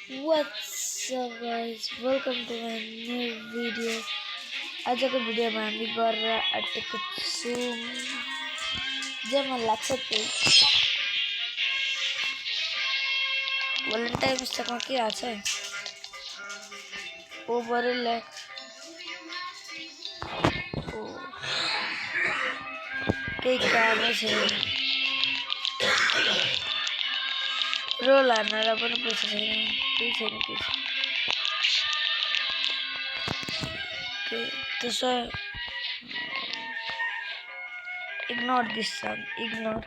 What's up guys, welcome to my new video. आजको भिडियोमा हामी गरेर आँटेको छौँ जे मलाई लाग्छ त्यही भ्यालेन्टाइन्स डेमा के आछ ओभरल्याक केही कामै छैन रोल हान्नलाई पनि पैसा छैन केही छैन त्यसो ignore this song, ignore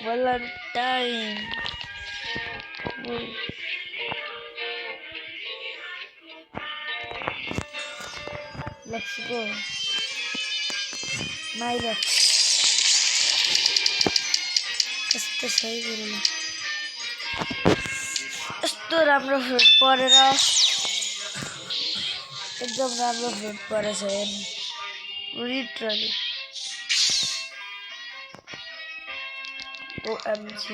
Valentine. Let's go Myra कस्तो सही गरेन यस्तो राम्रो फ्रुट परेर एकदम राम्रो फ्रुट परेछ हेर्नु लिटरली OMG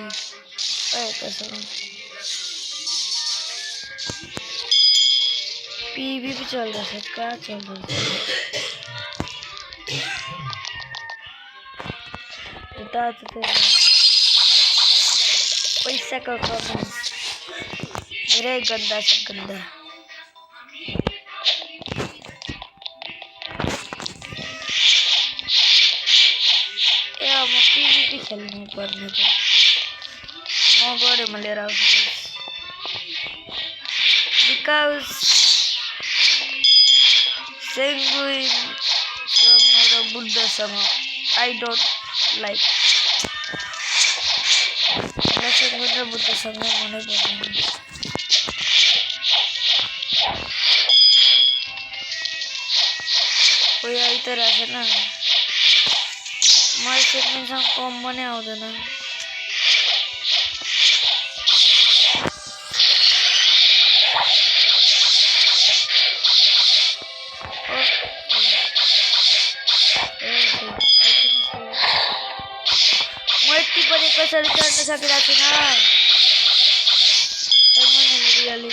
PV भी चल रहा है क्या चल रहा है बता तो पैसा का कमी मेरा गंदा से गंदा यार मैं PvP खेलने पड़ने तो मैं बड़े मले रहा हूँ because sanguine मेरा Buddha sama I don't like मैं sanguine बुद्धा sama मने पड़ने कोई आई तो रहा ना मैं sanguine sama कम मने आउट ना कसरी चढ्न सकिरहेको छैन रियली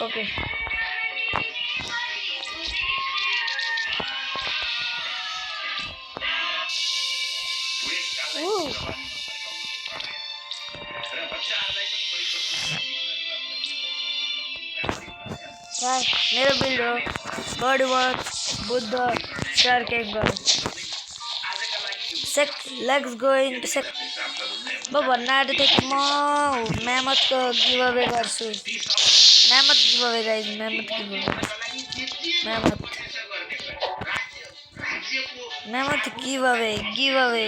ओके मेरो बिल्ड हो बडी वर्क बुद्ध स्टार कैंगर सेक लेट्स गो इन्टु सेक म भन्न आँटेको थिएँ कि म म्यामथ को गिभ अवे गर्छु mammoth give away guys mammoth give away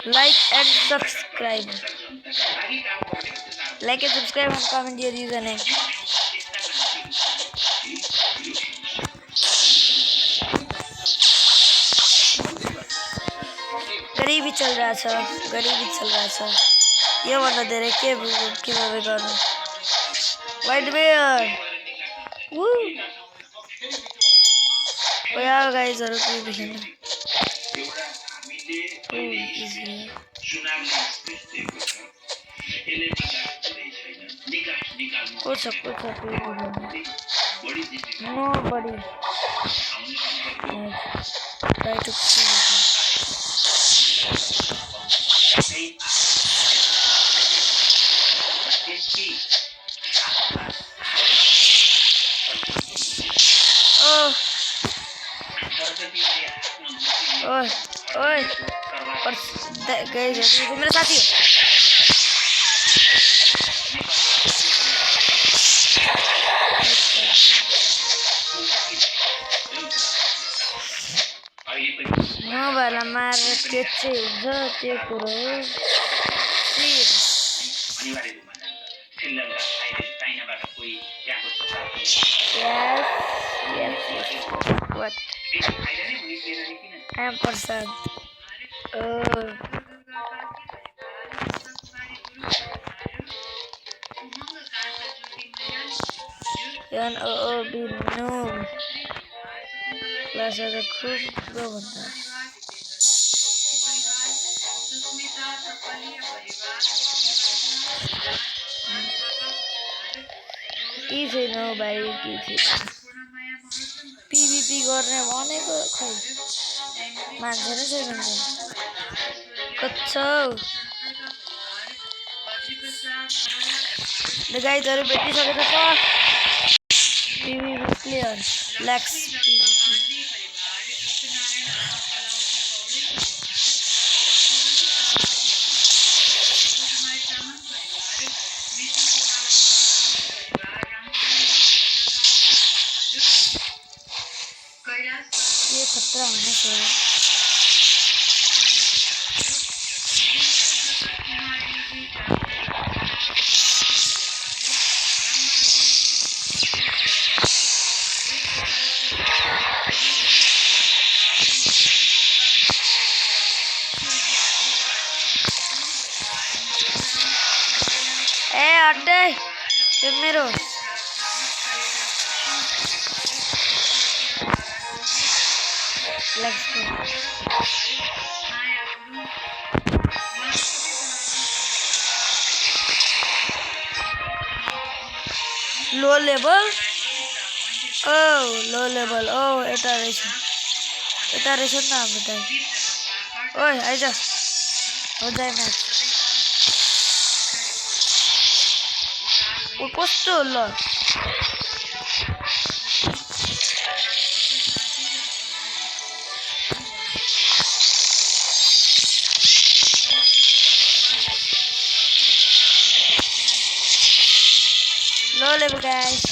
like and subscribe like and subscribe and comment your username गरीबी चल रहा छ यो भन्दा धेरै के भए गर्नु वाइट बेयर वु ओ यार गाइजहरु के देख्नु Nobody try to ओए पर गाइस ये मेरा साथी है वाला मार के हुन्छ त्यो कुरो please yes what I am person NOOB noob class आज खूब प्रो बनता है की छैन भाइ की छैन PVP गर्ने भनेको खै मान्छे नै छैन कच्छौ ल गाइजहरु भेटिसकेको छ PVP प्लेयर लेक्स PVP ये खतरा होने से अड्डे ये मेरो Let's go. Low level? Oh, low level. Oh, iteration. Iteration na betai. Oi, aija. Ho jai match. O kosto lo. Low level guys.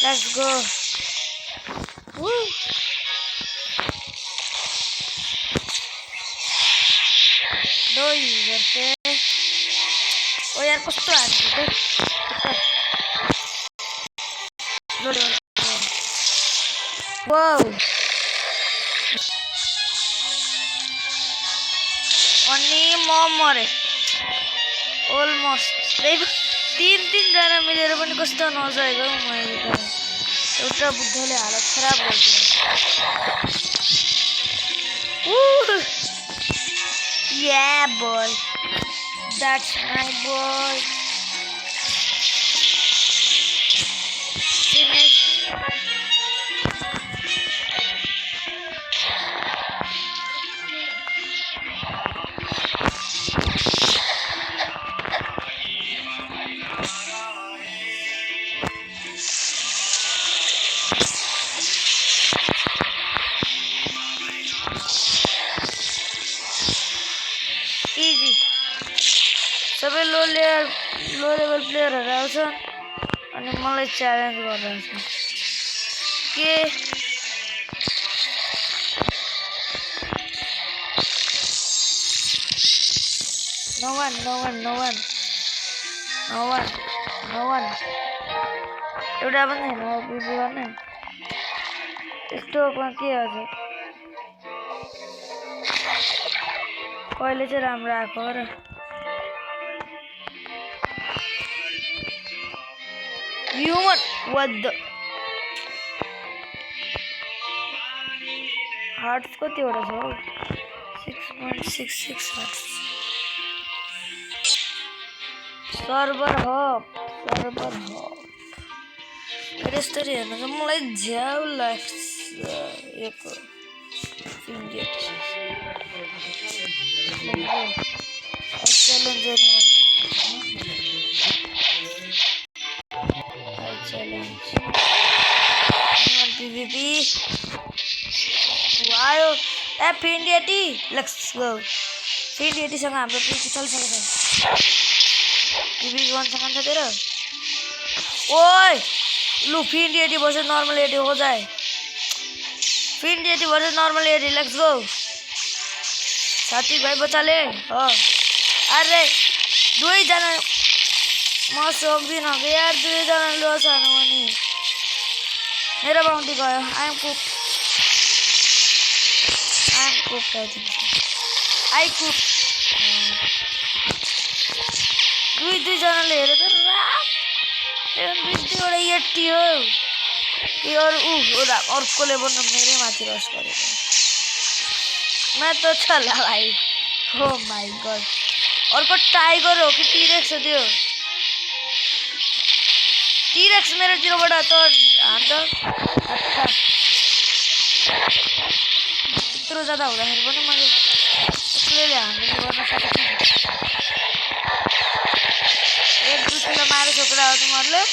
Let's go. Woo. Doi करके ओ यार कुछ तो आ रहा है wow अनि म मरे almost तीन जना मिलेर पनि कस्तो नजाएको मैले त एउटा बुद्धले हालत खराब गरिदियो yeah boy that's my boy finish easy सबै लो लेभल प्लेयरहरु आउँछ अनि मलाई च्यालेन्ज गरिरहेछ के no one एउटा पनि छैन बिबी गर्ने यस्तोमा के हुन्छ कहिले चाहिँ राम्रो आएको र human what the hearts कतिवटा छ 6.66 hearts सर्भर हब यस्तरी हेर्नु मलाई झ्याउ लाग्छ एक इन्डिया challenge PVP आयो F India T let's go India T सँग हाम्रो पिसी चलिसकेको छ PVP गर्न सक्छ तेरो ओइ लु India T versus normal eighty हो जाए India T versus normal eighty let's go साथीभाइ बचाले हो अरे दुईजना म सक्दिनँ यार दुईजना लस हानु भने मेरो बाउन्टी गयो आइएम कुक आई कुक दुईजनाले हेरे त दुईवटा एट्टी हो कि अरू अर्कोले बन्नु मेरै माथि रस गरेको मैं तो चला भाइ हो माई गड अर्को टाइगर हो कि टिरेक्स हो त्यो टिरेक्स मेरो तिरबाट त हान्छ त्यत्रो ज्यादा हुँदाखेरि पनि मैले एक्लैले ह्यान्डल गर्न सकेको छु एक दुसरालाई मारे छोक्रा हो तिमीहरूले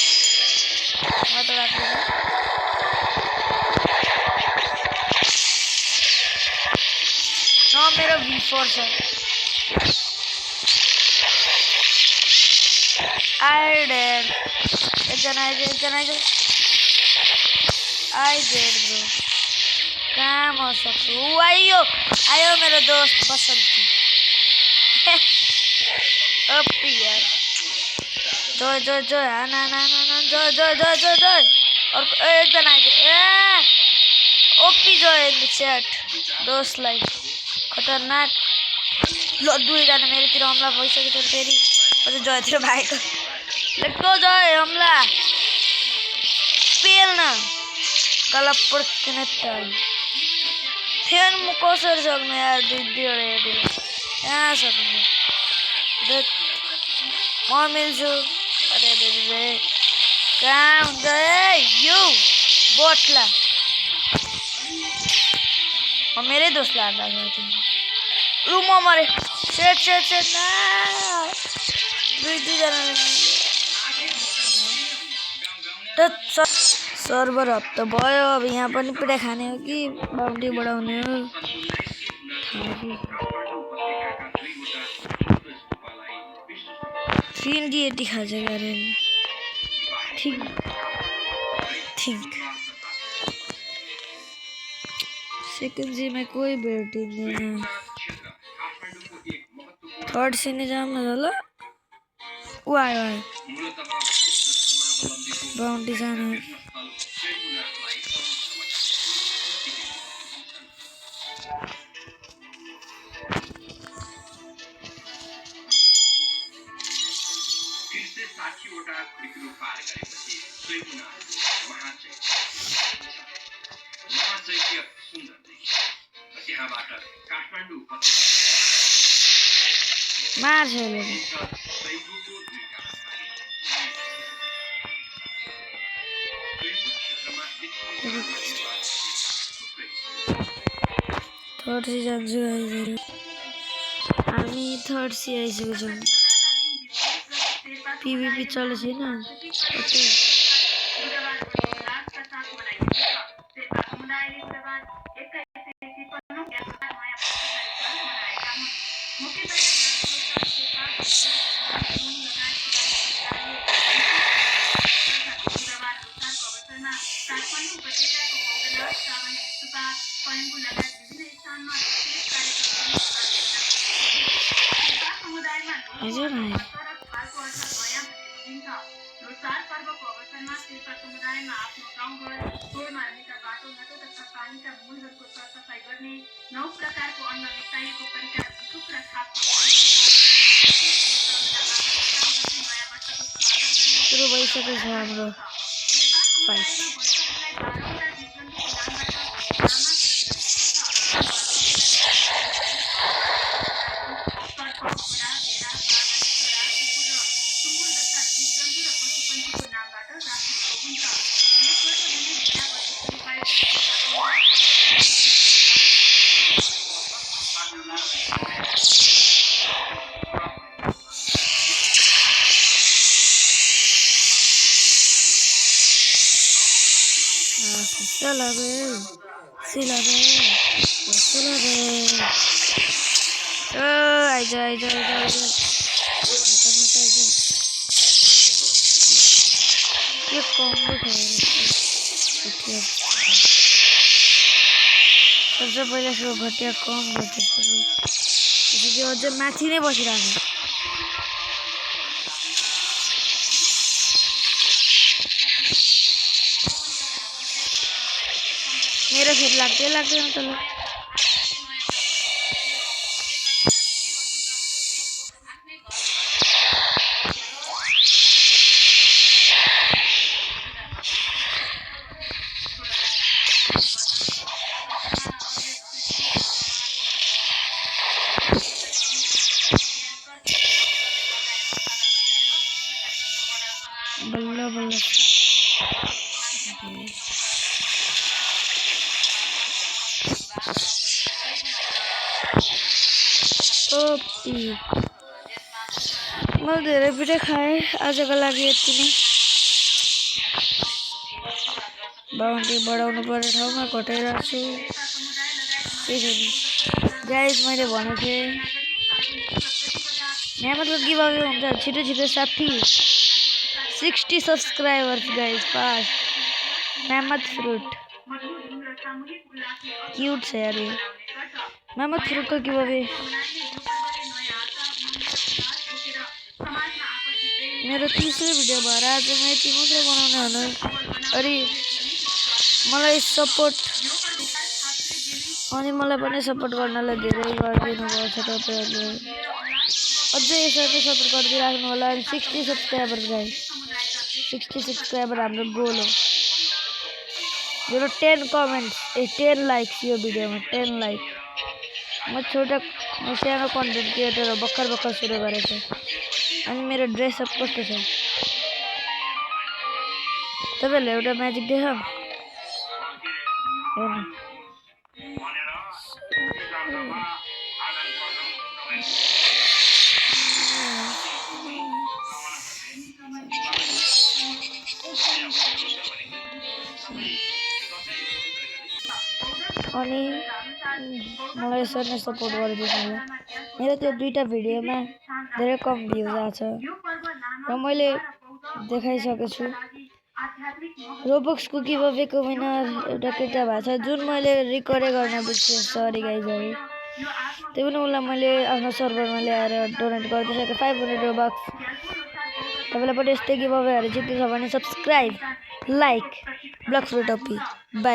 म त राख्दैन मेरो V4 छ I did एकजना आइज I did bro कहाँ म सक्छु आयो मेरो दोस्त बसन्ती ओपी यार जय ना जय अर्को एकजना आइज ओपी जय इन द च्याट दोस्तलाई खतरनाक ल दुईजना मेरोतिर हमला भइसकेको छ फेरि अझै जयतिर भागेको लेट्स जय हमला पेल्न कलप्पड किन तल फेरि म कसरी सक्नु यार दुईवटा हेर्दै कहाँ सक्नु म मिल्छु अरे कहाँ हुन्छ यो बटला म मेरै दोस्तलाई हान्दा रुम मरे सेट ना दुईजनाले सर्भर हप्ता भयो अब यहाँ पनि पिटा खाने हो कि बाउन्टी बढाउने हो $380 खान्छ गरे ठीक सेकेन्ड सीमा कोही भेटिँदैन थर्ड सीने जाऊँ न ल ऊ आयो बाउन्टी जाने मार थर्ड सी जान्छु हामी थर्ड सी आइसकेको छौँ PVP चलेको छैन हजुर सुरु भइसकेको छ हाम्रो फाइट पहिला सो घटिया कम गर्छु त्यसपछि अझै माथि नै बसिरहेको मेरो फेरि लाग्दैन तल बल्ल बल्ल ओपी मैले धेरै पिठै खाएँ आजको लागि यति नै बाउन्ड्री बढाउनु पर्ने ठाउँमा घटाइरहेको छु त्यसैले गाइज मैले भनेको थिएँ नेमतको गिभअवे हुन्छ छिटो छिटो साथी 60 सब्सक्राइबर्स गाइज फास्ट मेहमत फ्रूट क्यूट छ यार ये मेहमत फ्रूट का गिभअवे मेरो तीसरो भिडियो भएर आज म यति मात्रै बनाउने हुनु अनि मलाई सपोर्ट अनि मलाई पनि सपोर्ट गर्नलाई धेरै गरिदिनु भएको छ तपाईहरुले अझै यसरी सपोर्ट गरिदिराख्नु होला अनि 60 सब्स्क्राइबर गाइस 60 सब्स्क्राइबर हाम्रो गोल हो मेरो 10 कमेन्ट्स 10 लाइक्स यो भिडियोमा 10 लाइक म सानो कन्टेन्ट क्रिएटर हो भर्खर सुरु गरेको अनि मेरो ड्रेस अप कस्तो छ तपाईहरुले एउटा म्याजिक देख्यो हेर्नु अनि मलाई यसरी नै सपोर्ट गरिदिनु होला मेरो त्यो दुईटा भिडियोमा धेरै कम भ्युज आछ र मैले देखाइसकेको छु रोबक्सको गिभअवेको विनर एउटा केटा भएको छ जुन मैले रिकर्ड गर्न बिर्सेँ सरी गाइजहरु त्यो पनि उसलाई मैले आफ्नो सर्भरमा ल्याएर डोनेट गरिदिसकेँ 500 रोबक्स तपाईलाई पनि यस्तै गिभअवेहरु जित्नु छ भने सब्स्क्राइब लाइक ब्लक फ्रुट ओपी बाइ